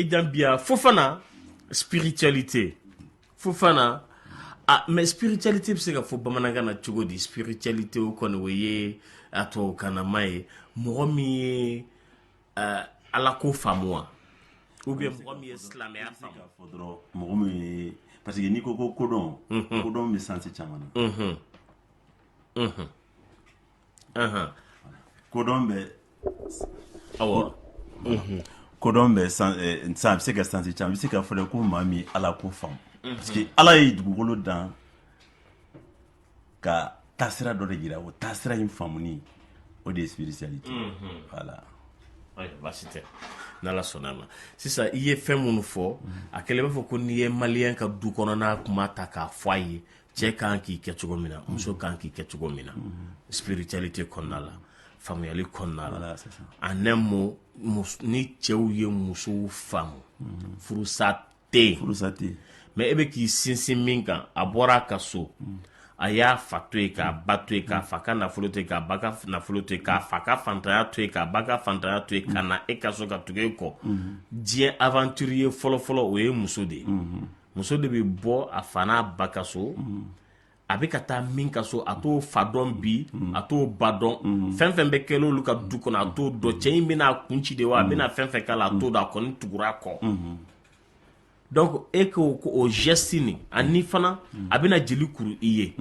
Gambia Fofana spiritualité Fofana mais spiritualité bɛ se ka fɔ bamanankan na cogo di spiritualité o kɔni o ye a tubabukanama ye mɔgɔ min ye ala ko faamu wa ou bien mɔgɔ min ye silamɛya faamu mɔgɔ min ye parce que n'i ko ko kodɔn kodɔn bɛ sansi caman na kodɔn bɛ awɔ kodɔn bɛ san bɛ se ka sansi caman bɛ se ka fɔ ko maa min ala ko faamu parce que ala ye dugukolo dan ka taasira dɔ de jira o taasira in faamuni o de ye spiritualité voilà baasi tɛ n'ala sɔnna ma sisan i ye fɛn minnu fɔ a kɛlen b'a fɔ ko n'i ye maliyɛn ka du kɔnɔna kuma ta k'a fɔ a ye cɛ kan k'i kɛ cogo min na muso kan k'i kɛ cogo min na spiritualité kɔnɔna la faamuyali kɔnɔna la en un mot ni cɛw ye musow faamu furusa tɛ yen mais e bɛ k'i sinsin min kan a bɔra a ka so a y'a fa to yen k'a ba to yen k'a fa ka nafolo to yen k'a ba ka nafolo to yen k'a fa ka fantanya to yen k'a ba ka fantanya to yen ka na e ka so ka tugu e kɔ diɲɛ aventurier fɔlɔ-fɔlɔ o ye muso de ye muso de bɛ bɔ a fa n'a ba ka so a bɛ ka taa min ka so a t'o fa dɔn bi a t'o ba dɔn fɛn fɛn bɛ kɛ olu ka du kɔnɔ a t'o dɔn cɛ in bɛna kun ci de wa a bɛna fɛn fɛn k'a la a t'o dɔn a kɔni tugura a kɔ donc e ko o geste nin ani fana a bɛna jeli kuru i ye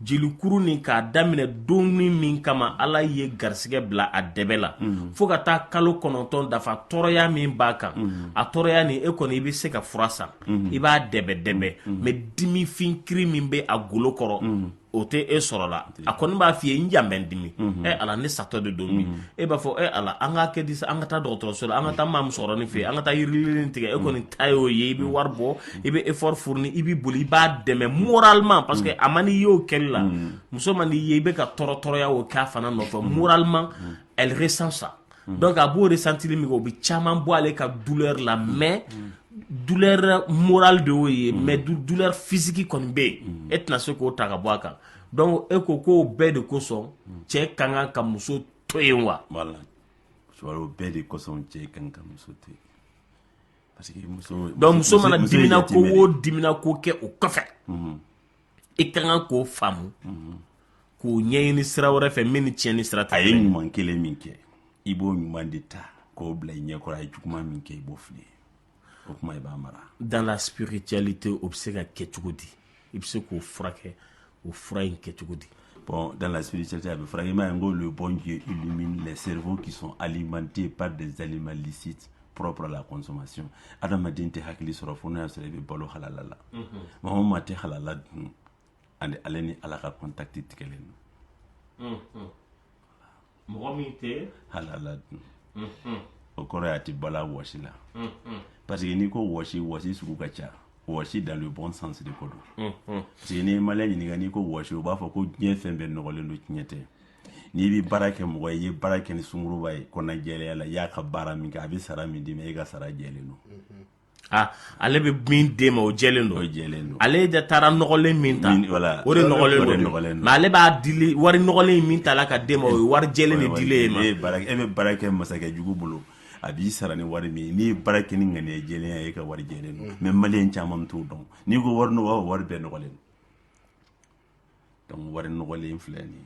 jeli kuru nin k'a daminɛ donni min kama ala ye garisɛgɛ bila a dɛbɛ la fo ka taa kalo 9 dafa tɔɔrɔya min b'a kan a tɔɔrɔya nin e kɔni i bɛ se ka fura san i b'a dɛbɛ mais dimifin kiri min bɛ a golo kɔrɔ o tɛ e sɔrɔ la a kɔni b'a f'i ye n jan bɛ n dimi ala ne satɔ de don min e b'a fɔ ala an ka kɛ di an ka taa dɔgɔtɔrɔso la an ka taa maa musokɔrɔnin fɛ an ka taa yirilinin tigɛ e kɔni ta y'o ye i bɛ wari bɔ i bɛ effort fourni i bɛ boli i b'a dɛmɛ moralement parce que a man n'i ye o kɛli la muso man n'i ye i bɛ ka tɔɔrɔya o k'a fana nɔfɛ moralement elle ressent ça donc a b'o ressentir min kɛ o bɛ caman bɔ ale ka douleur la mais douleur morale de y'o ye mais douleur physique kɔni bɛ yen e tɛna se k'o ta ka bɔ a kan donc e ko k'o bɛɛ de kosɔn cɛ ka kan ka muso to yen wa voilà o bɛɛ de kosɔn cɛ ka kan ka muso to yen parce que donc muso mana dimina ko o dimina ko kɛ o kɔfɛ i ka kan k'o faamu k'o ɲɛɲini sira wɛrɛ fɛ min ni tiɲɛni sira tɛ a ye ɲuman kelen min kɛ i b'o ɲuman de ta k'o bila i ɲɛkɔrɔ a ye juguman min kɛ i b'o fili o kuma i b'a mara dans la spiritualité o bɛ se ka kɛ cogo di i bɛ se k'o furakɛ o fura in kɛ cogo di bon dans la spiritualité a bɛ furakɛ i m'a ye n ko le bon Dieu illumine les cerveaux qui sont alimentés par des aliments licites propres à la consommation adamaden tɛ hakili sɔrɔ fo n'a y'a sɔrɔ i bɛ balo halala la maa o maa tɛ halala dun ale ni ala ka contact tigɛlen don mɔgɔ min tɛ halala dun o kɔrɔ ye a tɛ bala wɔsi la parce que n'i ko wɔsi sugu ka ca wɔsi dans le bon sens de ko don parce que n'i ye maliyɛn ɲininka n'i ko wɔsi o b'a fɔ ko diɲɛ fɛn bɛɛ nɔgɔlen don tiɲɛ tɛ n'i bɛ baara kɛ mɔgɔ ye i ye baara kɛ ni sunguruba ye kɔnɔ jɛlenya la i y'a ka baara min kɛ a bɛ sara min d'i ma e ka sara jɛlen don ale bɛ min d'e ma o jɛlen don ale de taara nɔgɔlen min ta o de nɔgɔlen don mais ale b'a dili wari nɔgɔlen min ta la ka d'e ma o ye wari jɛlen de dilen ma e bɛ baara kɛ masakɛ jugu bolo a b'i sara ni wari min ye n'i ye baara kɛ ni ŋaniya jɛlenya ye e ka wari jɛlen don mais maliyɛn caman t'o dɔn n'i ko wari nɔgɔ wari bɛɛ nɔgɔlen donc wari nɔgɔlen filɛ nin ye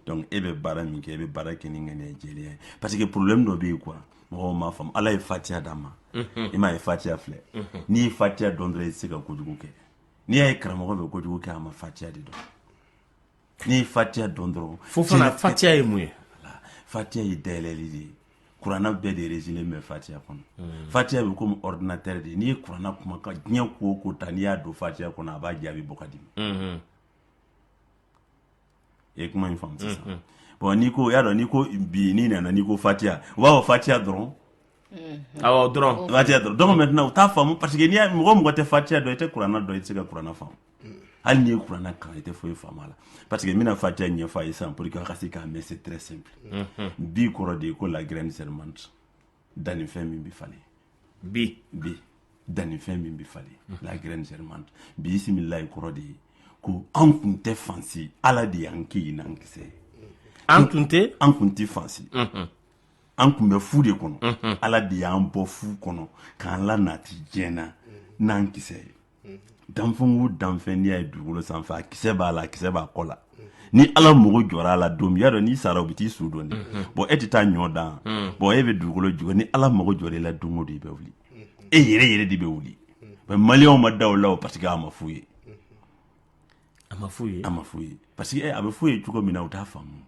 donc e bɛ baara min kɛ e bɛ baara kɛ ni ŋaniya jɛlenya ye parce que problème dɔ bɛ yen quoi mɔgɔw m'a faamu ala ye fatiya d'a ma i m'a ye fatiya filɛ n'i ye fatiya dɔn dɔrɔn i tɛ se ka kojugu kɛ n'i y'a ye karamɔgɔ bɛ kojugu kɛ a ma fatiya de dɔn n'i ye fatiya dɔn dɔrɔn fo fana fatiya ye mun ye fatiya ye dayɛlɛli de ye kuranna bɛɛ de résumé bɛ fatiya kɔnɔ fatiya bɛ comme ordinateur de ye n'i ye kuranna kuma ka diɲɛ ko o ko ta n'i y'a don fatiya kɔnɔ a b'a jaabi bɔ ka di i ye kuma in faamu sisan bon n'i ko y'a dɔn n'i ko bi n'i nana n'i ko fatiya u b'a fɔ fatiya dɔrɔn awɔ dɔrɔn fatiya dɔrɔn donc maintenant u t'a faamu parce que n'i y'a mɔgɔ tɛ fatiya dɔn i tɛ kuranna dɔn i tɛ se ka kuranna faamu hali n'i ye kuranna kalan i tɛ foyi faamu a la parce que n bɛna fatiya ɲɛfɔ a ye sisan pour que a ka se k'a mɛn c'est très simple bi kɔrɔ de ye ko la graine germante dannifɛn min bɛ falen bi dannifɛn min bɛ falen la graine germante bisimilayi kɔrɔ de ye ko an kun tɛ fansi ala de y'an kɛ yen n'an kisɛ an kun tɛ fansi an kun bɛ fu de kɔnɔ ala de y'an bɔ fu kɔnɔ k'an la nati diɲɛ na n'an kisɛ ye danfɛn o danfɛn n'i y'a ye dugukolo sanfɛ a kisɛ b'a la a kisɛ b'a kɔ la ni ala mago jɔra a la don min y'a dɔn n'i sara u bɛ t'i su dɔn de bon e tɛ taa ɲɔ dan bon e bɛ dugukolo jukɔrɔ ni ala mago jɔra i la don o don i bɛ wuli e yɛrɛ yɛrɛ de bɛ wuli mais maliyɛnw ma da o la o parce que a ma f'u ye a ma f'u ye a ma f'u ye parce que a bɛ f'u ye cogo min na u t'a faamu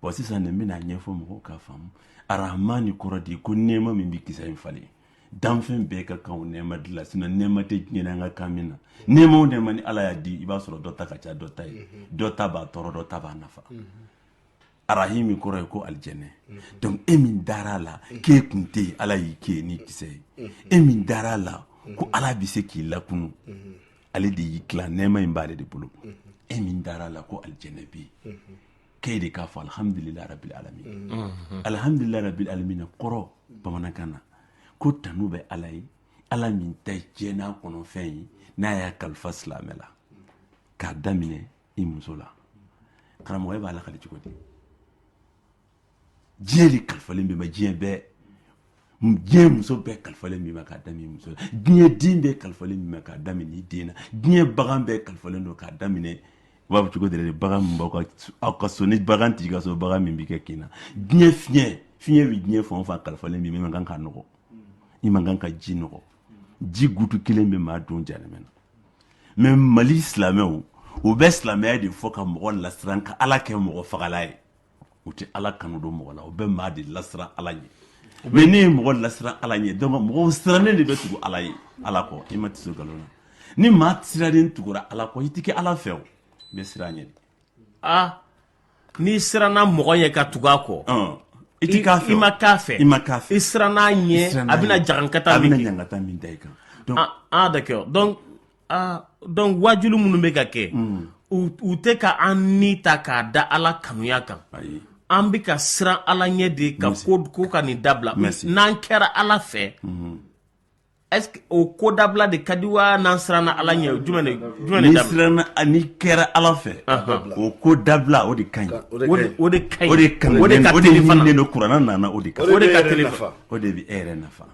bon sisan nin bɛna ɲɛfɔ mɔgɔw k'a faamu arahmani kɔrɔ de ko nɛɛma min bɛ kisɛ in falen danfɛn bɛɛ ka kan o nɛɛma de la sinon nɛɛma tɛ diɲɛ na an ka kan min na nɛɛma o nɛɛma ni ala y'a di i b'a sɔrɔ dɔ ta ka ca dɔ ta ye dɔ ta b'a tɔɔrɔ dɔ ta b'a nafa arahimi kɔrɔ ye ko alijɛnɛ donc e min dar'a la k'e kun tɛ yen ala y'i k'e ni kisɛ ye e min dar'a la ko ala bɛ se k'i lakunu ale de y'i tila nɛɛma in b'ale de bolo e min dar'a la ko alijɛnɛ bɛ yen k'e de k'a fɔ alhamdulilahi rabil alamin alhamdulilahi rabil alamin kɔrɔ bamanankan na ko tanu bɛ ala ye ala min ta ye diɲɛ n'a kɔnɔ fɛn ye n'a y'a kalifa silamɛ la k'a daminɛ i muso la karamɔgɔ e b'a lakali cogo di diɲɛ de kalifalen bɛ ma diɲɛ bɛɛ diɲɛ muso bɛɛ kalifalen bɛ ma k'a daminɛ muso la diɲɛ den bɛɛ kalifalen bɛ ma k'a daminɛ i den na diɲɛ bagan bɛɛ kalifalen don k'a daminɛ u b'a fɔ cogo di bagan min b'aw ka so ni bagan t'i ka so bagan min b'i kɛ kin na diɲɛ fiɲɛ bɛ diɲɛ fan o fan kalifalen bɛ ma kan ka nɔgɔ i man kan ka ji nɔgɔ ji gutu kelen bɛ maa don jahanama na mais mali silamɛw u bɛ silamɛya de fɔ ka mɔgɔ lasiran ka ala kɛ mɔgɔ fagala ye u tɛ ala kanu don mɔgɔ la u bɛ maa de lasiran ala ɲɛ mais ne ye mɔgɔ lasiran ala ɲɛ donc mɔgɔw sirannen de bɛ tugu ala ye ala kɔ i ma tɛ se nkalon na ni maa sirannen tugura ala kɔ i tɛ kɛ ala fɛ o i bɛ siran ɲɛ de n'i siranna mɔgɔ ɲɛ ka tugu a kɔ i tɛ k'a fɛ i ma k'a fɛ i ma k'a fɛ i siranna ɲɛ a bɛna jagankata min kɛ a bɛna ɲangata min da i kan d'accord donc wajulu minnu bɛ ka kɛ u tɛ ka an ni ta k'a da ala kanuya kan an bɛ ka siran ala ɲɛ de ka ko ka nin dabila n'an kɛra ala fɛ est-ce que o ko dabila de ka di wa n'an siranna ala ɲɛ jumɛn de dabila n'i kɛra ala fɛ o ko dabila o de ka ɲi o de ka ɲi o de ka ɲi don kuranna nana o de ka o de ka teli o de bɛ e yɛrɛ nafa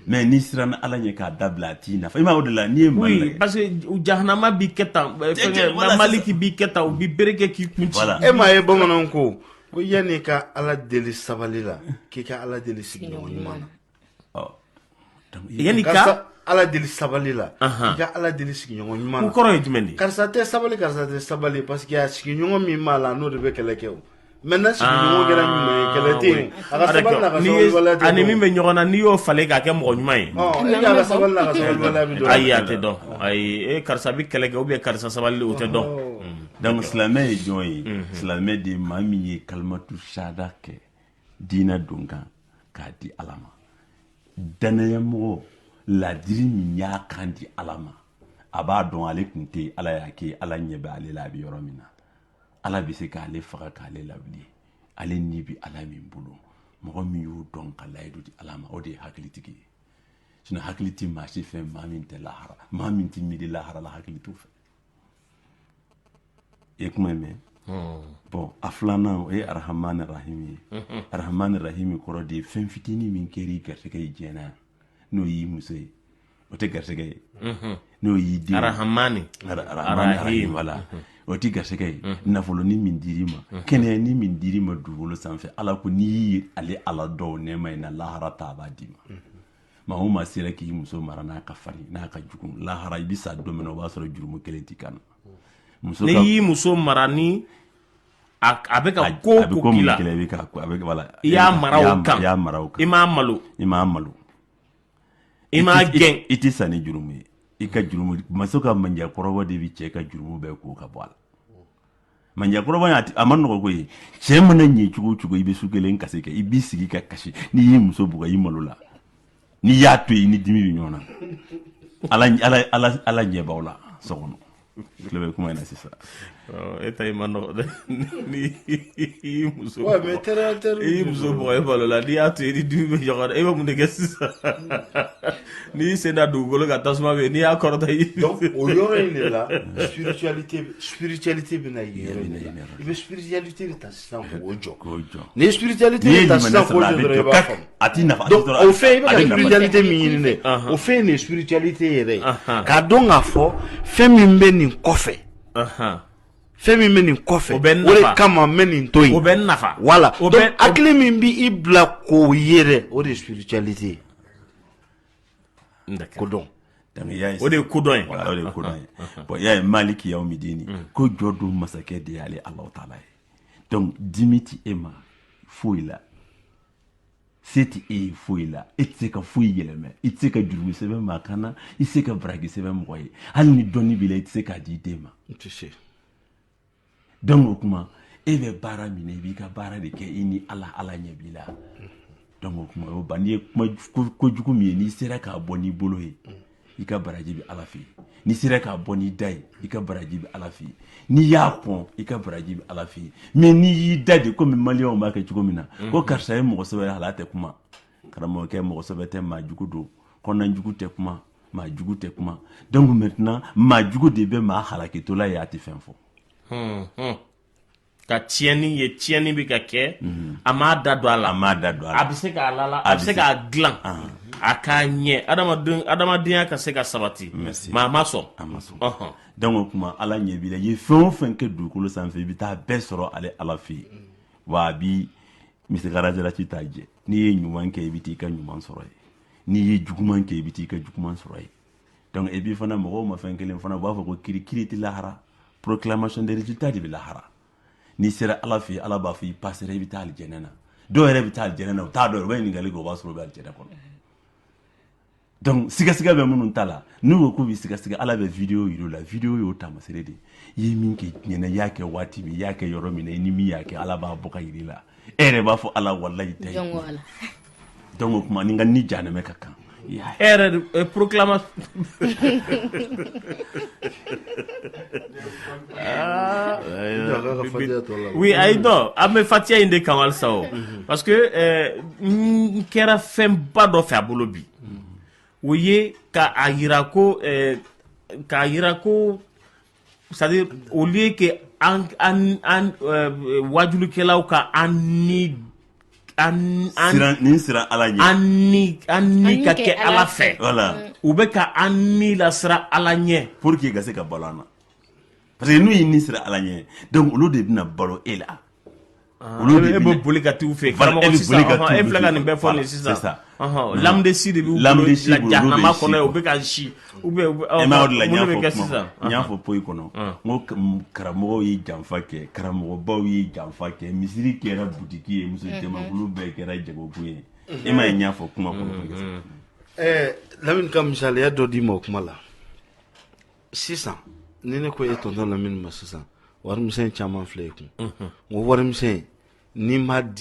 mais n'i siranna ala ɲɛ k'a dabila a t'i nafa i m'a o de la n'i ye mali lajɛ parce que jahanama b'i kɛ tan maliki b'i kɛ tan u b'i bereke k'i kun ci e m'a ye bamananw ko yanni ka ala deli sabali la k'i ka ala deli sigiɲɔgɔn ɲuman na yanni ka ala deli sabali la i ka ala deli sigiɲɔgɔn ɲuman na o kɔrɔ ye jumɛn de ye karisa tɛ sabali parce que a sigiɲɔgɔn min b'a la n'o de bɛ kɛlɛ kɛ o maintenant sigiɲɔgɔn kɛra ɲuman ye kɛlɛ tɛ yen a ka sabali n'a ka sabaliwaleya tɛ ani min bɛ ɲɔgɔn na n'i y'o falen k'a kɛ mɔgɔ ɲuman ye e ka sabali n'a ka sabaliwaleya bɛ dɔn ayi a tɛ dɔn ayi karisa bɛ kɛlɛ kɛ ou bien karisa sabali o tɛ dɔn donc silamɛ ye jɔn ye silamɛ de maa min ye kalimatu shahada kɛ diinɛ don kan k'a di ala ma danayamɔgɔ ladiri min y'a kan di ala ma a b'a dɔn ale tun tɛ ala y'a kɛ ala ɲɛ bɛ ale la a bɛ yɔrɔ min na ala bɛ se k'ale faga k'ale lawuli ale ni bɛ ala min bolo mɔgɔ min y'o dɔn ka layidu di ala ma o de ye hakilitigi ye sinon hakili tɛ maa si fɛ maa min tɛ lahara maa min tɛ miiri lahara la hakili t'o fɛ i ye kuma in mɛn bon a filanan o ye arahamani rahimi ye arahamani rahimi kɔrɔ de ye fɛn fitinin min kɛra i garisɛgɛ ye diɲɛ na n'o y'i muso ye o tɛ garisɛgɛ ye n'o y'i den arahamani rahimi wala o tɛ garisɛgɛ ye nafolonin min dir'i ma kɛnɛyani min dir'i ma dugukolo sanfɛ ala ko n'i y'i ale ala dɔw nɛɛma in na lahara ta a b'a d'i ma maa o maa sera k'i muso mara n'a ka farin n'a ka jugu lahara i bɛ sa don min na o b'a sɔrɔ jurumu kelen t'i kan na n'i y'i muso mara ni a bɛ ka ko k'i la i y'a mara o kan i m'a malo i m'a gɛn i tɛ sa ni jurumu ye i ka jurumu muso ka manjakɔrɔba de bɛ cɛ ka jurumu bɛɛ ko ka bɔ a la manjakɔrɔba a ma nɔgɔ ko ye cɛ mana ɲɛ cogo o cogo i bɛ su kelen kasi kɛ i b'i sigi ka kasi n'i y'i muso buga i malo la n'i y'a to yen ni dimi bɛ ɲɔgɔn na ala ɲɛ b'aw la so kɔnɔ tulo bɛ kuma in na sisan. E ta ma nɔgɔ dɛ ni muso Ouais, mais terre i muso bɔgɔ e balo la n'i y'a to yen ni dimi bɛ ɲɔgɔn na e bɛ mun de kɛ sisan n'i sen da dugukolo ka tasuma bɛ n'i y'a kɔrɔta donc o yɔrɔ in de la spiritualité bɛ na yen yɔrɔ in de la i bɛ spiritualité de ta sisan k'o jɔ n'i ye spiritualité de ta sisan k'o jɔ dɔrɔn i b'a faamu a t'i nafa donc o fɛn i bɛ ka spiritualité min ɲini dɛ o fɛn de ye spiritualité yɛrɛ ye k'a dɔn k'a fɔ fɛn min bɛ nin kɔfɛ fɛn min bɛ nin kɔfɛ o de kama n bɛ nin to yen o bɛ nafa voilà donc hakili min b'i bila k'o ye dɛ o de ye spiritualité ye ko dɔn o de ye kodɔn ye o de ye kodɔn ye bon y'a ye Maliki Yawmidini ko jɔ don masakɛ de y'ale Alahu Taala ye donc dimi ti e ma foyi la se ti e ye foyi la e tɛ se ka foyi yɛlɛmɛ i tɛ se ka jurumu sɛbɛn maa kan na i tɛ se ka baraki sɛbɛn mɔgɔ ye hali ni dɔnni b'i la i tɛ se k'a di i den ma donc o kuma e bɛ baara min na i b'i ka baara de kɛ i ni Ala ɲɛ b'i la donc o kuma o ba n'i ye kuma kojugu min ye n'i sera k'a bɔ n'i bolo ye i ka baraji bɛ Ala fɛ yen n'i sera k'a bɔ n'i da ye i ka baraji bɛ Ala fɛ yen n'i y'a kɔn i ka baraji bɛ Ala fɛ yen mais n'i y'i da de komi maliyɛnw b'a kɛ cogo min na ko karisa ye mɔgɔ sɛbɛ ye hali a tɛ kuma karamɔgɔkɛ mɔgɔ sɛbɛ tɛ maa jugu don kɔnɔnajugu tɛ kuma maa jugu tɛ kuma donc maintenant maa jugu de bɛ maa halakitɔla ye a tɛ fɛn fɔ ka tiɲɛni ye tiɲɛni bɛ ka kɛ a m'a da don a la a bɛ se k'a lala a bɛ se k'a dilan a k'a ɲɛ adamadenya ka se ka sabati mais a ma sɔn donc o kuma Ala ɲɛ b'i la i ye fɛn o fɛn kɛ dugukolo sanfɛ i bɛ taa bɛɛ sɔrɔ ale Ala fɛ yen wa a bi misigarajarati t'a jɛ n'i ye ɲuman kɛ i bɛ t'i ka ɲuman sɔrɔ yen n'i ye juguman kɛ i bɛ t'i ka juguman sɔrɔ yen donc et puis fana mɔgɔw ma fɛn kelen fana u b'a fɔ ko kiri tɛ lahara proclamation des résultats de bɛ lahara n'i sera Ala fɛ yen Ala b'a fɔ i passera i bɛ taa alijɛnɛ na dɔw yɛrɛ bɛ taa alijɛnɛ na u t'a dɔn u bɛ ɲininkali kɛ u b'a sɔrɔ u bɛ alijɛnɛ kɔnɔ donc sigasigɛ bɛ minnu ta la n'u ko k'u bɛ sigasigɛ Ala bɛ vidéo yir'u la vidéo y'o taamasere de i ye min kɛ ɲɛna i y'a kɛ waati min i y'a kɛ yɔrɔ min na i ni min y'a kɛ Ala b'a bɔ ka yir'i la e yɛrɛ b'a fɔ Ala walayi tɛ donc o kuma ni ka ni jahanɛmɛ ka kan proclamation oui ayi dɔn an bɛ fatiya in de kan halisa o parce que n kɛra fɛnba dɔ fɛ a bolo bi o ye k'a yira ko c'est à dire au lieu que an wajulikɛlaw ka nin sira Ala ɲɛ an ni ka kɛ Ala fɛ voilà u bɛ ka an ni lasira Ala ɲɛ pour que ka se ka balo an na parce que n'u ye ni sira Ala ɲɛ donc olu de bɛna balo e la olu de bɛ boli ka t'u fɛ karamɔgɔ sisan e filɛ ka nin bɛɛ fɔ nin sisan lamdesi de b'u bolo la jahanama kɔnɔ u bɛ ka si mun de bɛ kɛ sisan n y'a fɔ poyi kɔnɔ n ko karamɔgɔw ye janfa kɛ karamɔgɔbaw ye janfa kɛ misiri kɛra butiki ye muso cɛmankulu bɛɛ kɛra jagokun ye e ma ye n y'a fɔ kuma kɔnɔ Lamini ka misaliya dɔ d'i ma o kuma la sisan ni ne ko e tonton Lamini ma sisan warimisɛn caman filɛ i kun n ko warimisɛn n'i m'a di